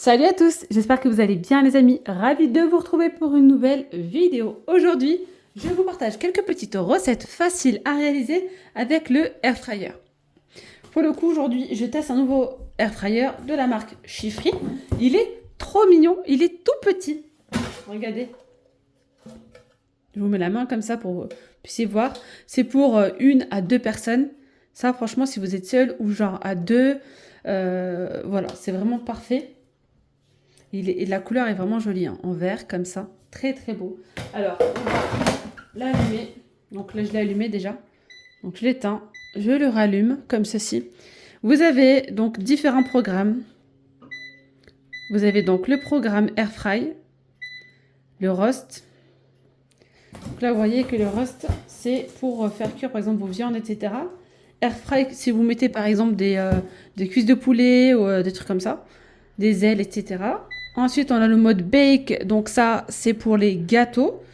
Salut à tous, j'espère que vous allez bien les amis, ravi de vous retrouver pour une nouvelle vidéo. Aujourd'hui, je vous partage quelques petites recettes faciles à réaliser avec le air fryer. Pour le coup, aujourd'hui, je teste un nouveau air fryer de la marque Chiffry. Il est trop mignon, il est tout petit. Regardez. Je vous mets la main comme ça pour que vous puissiez voir. C'est pour 1 à 2 personnes. Ça, franchement, si vous êtes seul ou genre à 2, voilà, c'est vraiment parfait. Et la couleur est vraiment jolie, hein, en vert, comme ça. Très, très beau. Alors, on va l'allumer. Donc là, je l'ai allumé déjà. Donc, je l'éteins. Je le rallume, comme ceci. Vous avez donc différents programmes. Vous avez donc le programme Air Fry, le Roast. Donc là, vous voyez que le Roast, c'est pour faire cuire, par exemple, vos viandes, etc. Air Fry, si vous mettez, par exemple, des cuisses de poulet ou des trucs comme ça, des ailes, etc. Ensuite, on a le mode bake. Donc ça, c'est pour les gâteaux.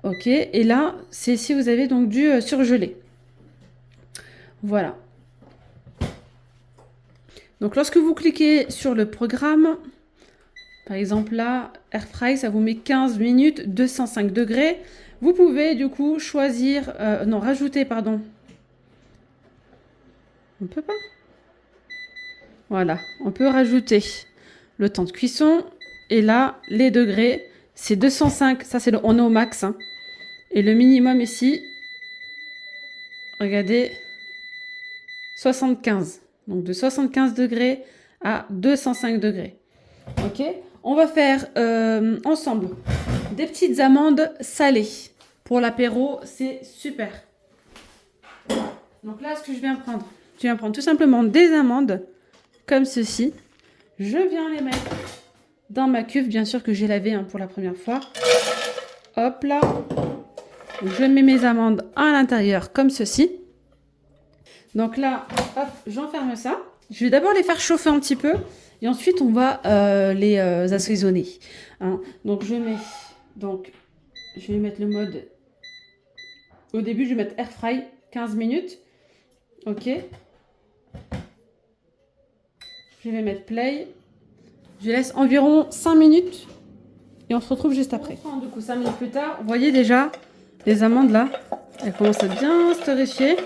Ok. Et là, c'est si vous avez donc du surgelé. Voilà. Donc lorsque vous cliquez sur le programme, par exemple là, Air Fry, ça vous met 15 minutes, 205 degrés. Vous pouvez du coup choisir, rajouter, pardon. On peut pas. Voilà, on peut rajouter le temps de cuisson. Et là, les degrés, c'est 205. Ça, on est au max. Hein. Et le minimum ici, regardez, 75. Donc de 75 degrés à 205 degrés. Ok. On va faire ensemble des petites amandes salées. Pour l'apéro, c'est super. Donc là, ce que je viens prendre, tout simplement des amandes comme ceci. Je viens les mettre dans ma cuve, bien sûr que j'ai lavé hein, pour la première fois. Hop là. Je mets mes amandes à l'intérieur comme ceci. Donc là, hop, j'enferme ça. Je vais d'abord les faire chauffer un petit peu et ensuite on va les assaisonner. Hein. Donc je vais mettre le mode. Au début, je vais mettre air fry 15 minutes. Ok. Je vais mettre play. Je laisse environ 5 minutes et on se retrouve juste après. Du coup, 5 minutes plus tard, vous voyez déjà les amandes là, elles commencent à bien se torréfier.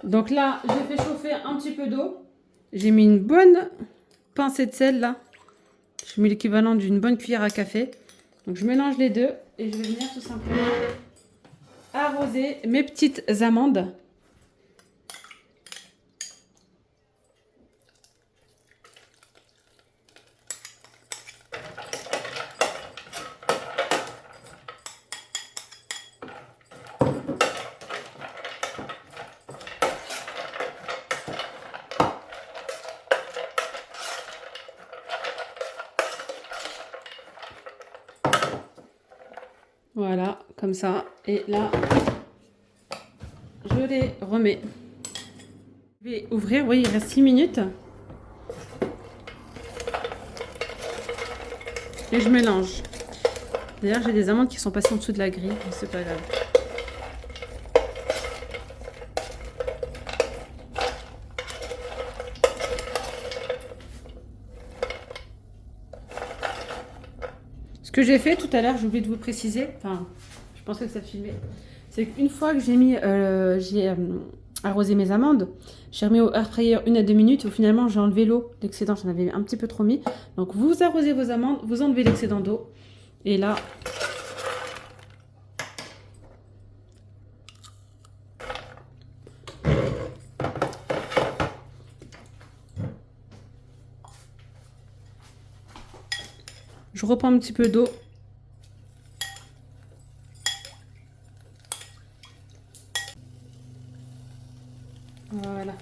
Donc là, j'ai fait chauffer un petit peu d'eau. J'ai mis une bonne pincée de sel là. Je mets l'équivalent d'une bonne cuillère à café. Donc je mélange les deux et je vais venir tout simplement arroser mes petites amandes. Voilà, comme ça. Et là, je les remets. Je vais ouvrir, vous voyez, il reste 6 minutes. Et je mélange. D'ailleurs, j'ai des amandes qui sont passées en dessous de la grille, mais c'est pas grave. Ce que j'ai fait tout à l'heure, j'ai oublié de vous préciser, enfin, je pensais que ça filmait, c'est qu'une fois que j'ai arrosé mes amandes, j'ai remis au air fryer 1 à 2 minutes, où finalement j'ai enlevé l'eau, l'excédent, j'en avais un petit peu trop mis. Donc vous arrosez vos amandes, vous enlevez l'excédent d'eau, et là, je reprends un petit peu d'eau. Voilà.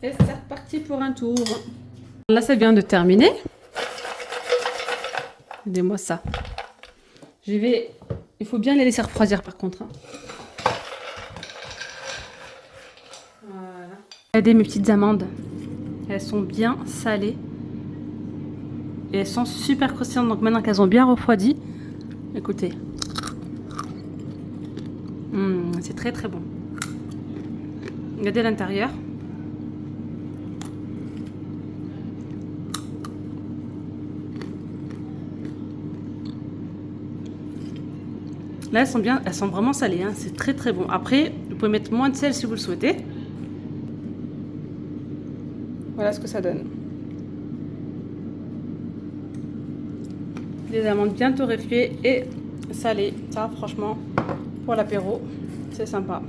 Et c'est reparti pour un tour. Là, ça vient de terminer. Regardez-moi ça. Il faut bien les laisser refroidir par contre. Hein. Voilà. Regardez mes petites amandes. Elles sont bien salées. Et elles sont super croustillantes. Donc maintenant qu'elles ont bien refroidi, écoutez. C'est très très bon. Regardez l'intérieur. Là, elles sont bien, elles sont vraiment salées, hein. C'est très très bon. Après, vous pouvez mettre moins de sel si vous le souhaitez. Voilà ce que ça donne. Des amandes bien torréfiées et salées. Ça, franchement, pour l'apéro, c'est sympa.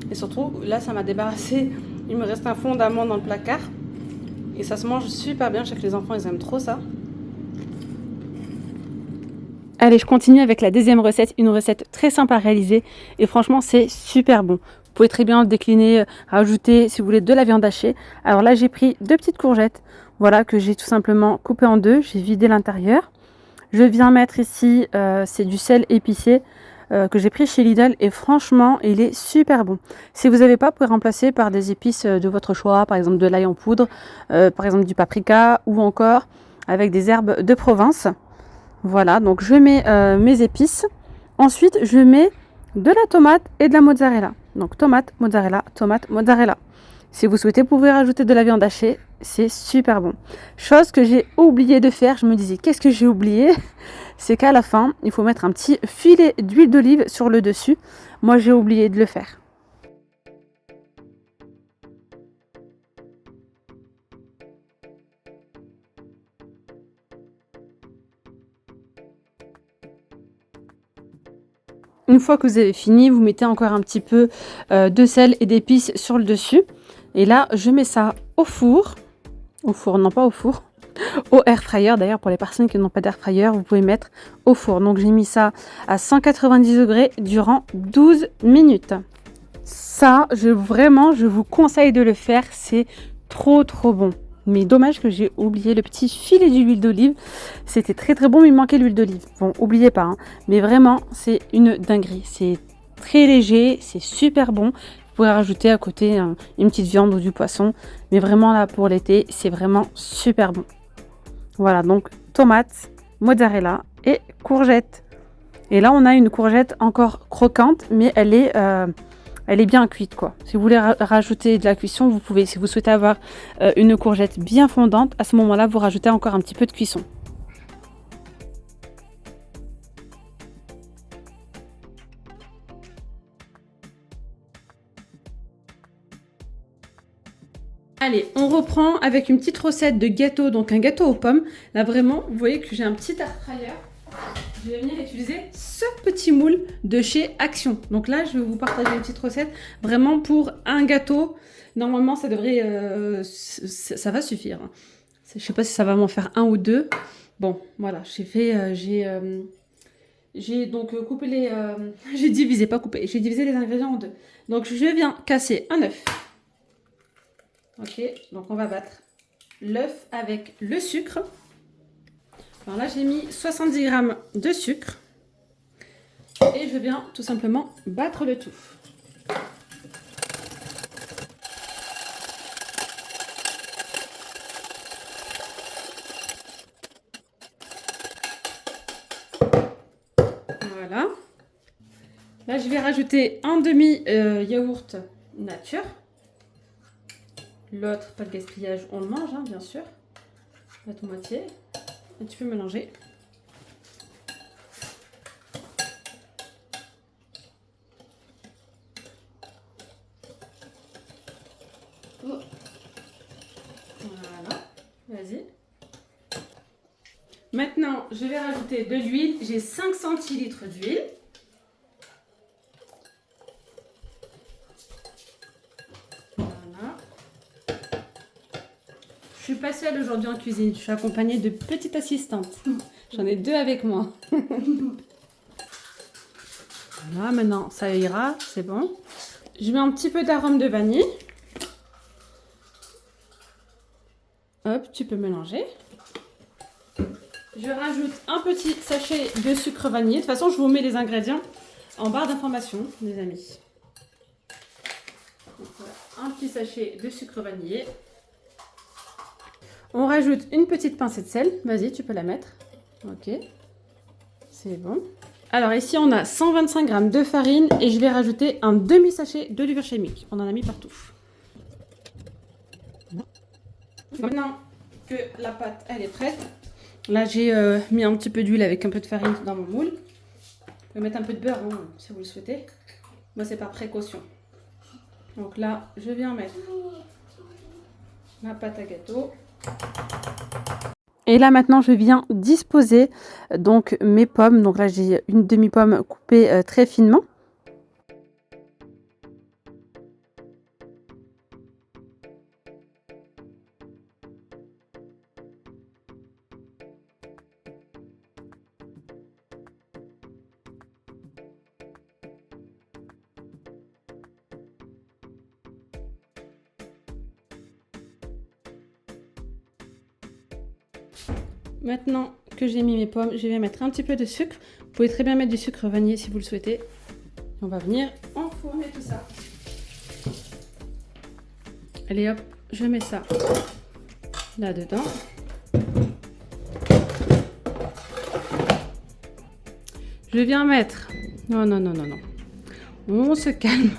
Et surtout, là, ça m'a débarrassé. Il me reste un fond d'amandes dans le placard. Et ça se mange super bien. Je sais que les enfants, ils aiment trop ça. Allez, je continue avec la deuxième recette, une recette très simple à réaliser et franchement c'est super bon. Vous pouvez très bien le décliner, rajouter si vous voulez de la viande hachée. Alors là j'ai pris 2 petites courgettes, voilà, que j'ai tout simplement coupées en 2, j'ai vidé l'intérieur. Je viens mettre ici, c'est du sel épicé que j'ai pris chez Lidl et franchement il est super bon. Si vous n'avez pas, vous pouvez remplacer par des épices de votre choix, par exemple de l'ail en poudre, par exemple du paprika ou encore avec des herbes de Provence. Voilà, donc je mets mes épices. Ensuite, je mets de la tomate et de la mozzarella. Donc tomate, mozzarella. Si vous souhaitez, vous pouvez rajouter de la viande hachée. C'est super bon. Chose que j'ai oublié de faire. Je me disais, qu'est-ce que j'ai oublié? C'est qu'à la fin, il faut mettre un petit filet d'huile d'olive sur le dessus. Moi, j'ai oublié de le faire. Une fois que vous avez fini, vous mettez encore un petit peu de sel et d'épices sur le dessus. Et là, je mets ça au four. Au four, non pas au four. Au air fryer. D'ailleurs, pour les personnes qui n'ont pas d'air fryer, vous pouvez mettre au four. Donc, j'ai mis ça à 190 degrés durant 12 minutes. Ça, je vous conseille de le faire. C'est trop, trop bon. Mais dommage que j'ai oublié le petit filet d'huile d'olive. C'était très très bon, mais il manquait l'huile d'olive. Bon, oubliez pas. Hein. Mais vraiment, c'est une dinguerie. C'est très léger, c'est super bon. Vous pouvez rajouter à côté une petite viande ou du poisson. Mais vraiment là, pour l'été, c'est vraiment super bon. Voilà, donc tomates, mozzarella et courgettes. Et là, on a une courgette encore croquante, mais elle est bien cuite, quoi. Si vous voulez rajouter de la cuisson, vous pouvez. Si vous souhaitez avoir une courgette bien fondante, à ce moment-là, vous rajoutez encore un petit peu de cuisson. Allez, on reprend avec une petite recette de gâteau, donc un gâteau aux pommes. Là, vraiment, vous voyez que j'ai un petit air fryer. Je vais venir utiliser ce petit moule de chez Action. Donc là, je vais vous partager une petite recette vraiment pour un gâteau. Normalement, ça devrait, ça va suffire. Je sais pas si ça va m'en faire un ou deux. Bon, voilà, j'ai donc coupé les, j'ai divisé, pas coupé, j'ai divisé les ingrédients en deux. Donc je viens casser un œuf. Ok, donc on va battre l'œuf avec le sucre. Alors là, j'ai mis 70 g de sucre et je viens tout simplement battre le tout. Voilà. Là, je vais rajouter un demi yaourt nature. L'autre, pas de gaspillage, on le mange, hein, bien sûr. La moitié. Et tu peux mélanger. Oh. Voilà, vas-y. Maintenant, je vais rajouter de l'huile. J'ai 5 centilitres d'huile. Voilà. Je suis pas seule aujourd'hui en cuisine. Je suis accompagnée de petites assistantes. J'en ai 2 avec moi. Voilà, maintenant ça ira, c'est bon. Je mets un petit peu d'arôme de vanille. Hop, tu peux mélanger. Je rajoute un petit sachet de sucre vanillé. De toute façon, je vous mets les ingrédients en barre d'information, les amis. Donc, voilà, un petit sachet de sucre vanillé. On rajoute une petite pincée de sel. Vas-y, tu peux la mettre. Ok, c'est bon. Alors ici, on a 125 g de farine et je vais rajouter un demi-sachet de levure chimique. On en a mis partout. Maintenant que la pâte elle est prête, là j'ai mis un petit peu d'huile avec un peu de farine dans mon moule. Vous pouvez mettre un peu de beurre hein, si vous le souhaitez. Moi c'est par précaution. Donc là je viens mettre ma pâte à gâteau. Et là maintenant je viens disposer donc mes pommes. Donc là j'ai une demi-pomme coupée très finement. Maintenant que j'ai mis mes pommes, je vais mettre un petit peu de sucre. Vous pouvez très bien mettre du sucre vanillé si vous le souhaitez. On va venir enfourner tout ça. Allez hop, je mets ça là-dedans. Je viens mettre... Non. On se calme.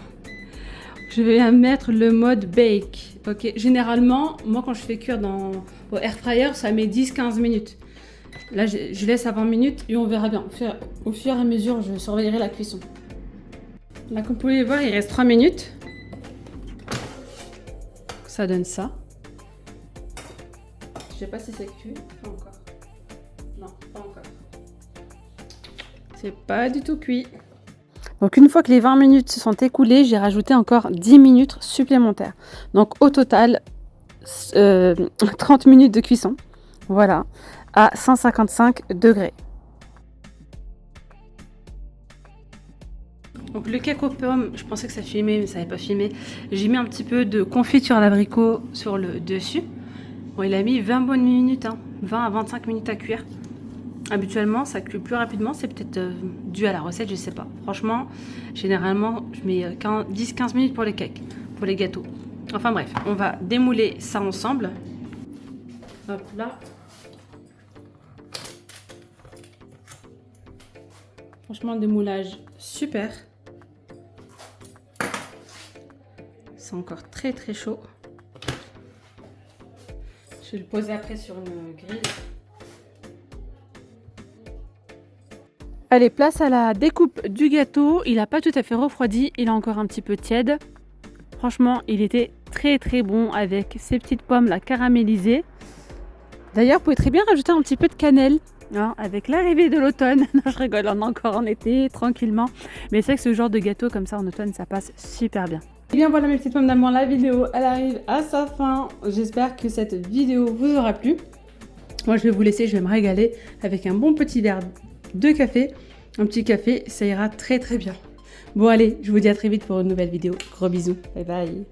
Je vais mettre le mode bake. Ok, généralement, moi quand je fais cuire au air fryer, ça met 10-15 minutes. Là, je laisse à 20 minutes et on verra bien. Au fur et à mesure, je surveillerai la cuisson. Là, comme vous pouvez voir, il reste 3 minutes. Ça donne ça. Je sais pas si c'est cuit. Pas encore. Non, pas encore. C'est pas du tout cuit. Donc une fois que les 20 minutes se sont écoulées, j'ai rajouté encore 10 minutes supplémentaires. Donc au total, 30 minutes de cuisson. Voilà, à 155 degrés. Donc le cake aux pommes, je pensais que ça filmait, mais ça n'avait pas filmé. J'ai mis un petit peu de confiture d'abricot sur le dessus. Bon, il a mis 20 bonnes minutes, hein, 20 à 25 minutes à cuire. Habituellement, ça cuit plus rapidement. C'est peut-être dû à la recette, je sais pas. Franchement, généralement, je mets 10-15 minutes pour les cakes, pour les gâteaux. Enfin bref, on va démouler ça ensemble. Hop là. Franchement, démoulage super. C'est encore très très chaud. Je vais le poser après sur une grille. Allez, place à la découpe du gâteau. Il n'a pas tout à fait refroidi, il est encore un petit peu tiède. Franchement, il était très très bon avec ces petites pommes là caramélisées. D'ailleurs, vous pouvez très bien rajouter un petit peu de cannelle hein, avec l'arrivée de l'automne. Non, je rigole, on est encore en été, tranquillement. Mais c'est vrai que ce genre de gâteau comme ça en automne, ça passe super bien. Et bien voilà mes petites pommes d'amour, la vidéo elle arrive à sa fin. J'espère que cette vidéo vous aura plu. Moi je vais vous laisser, je vais me régaler avec un bon petit verre de café. Un petit café, ça ira très très bien. Bon allez, je vous dis à très vite pour une nouvelle vidéo. Gros bisous, bye bye.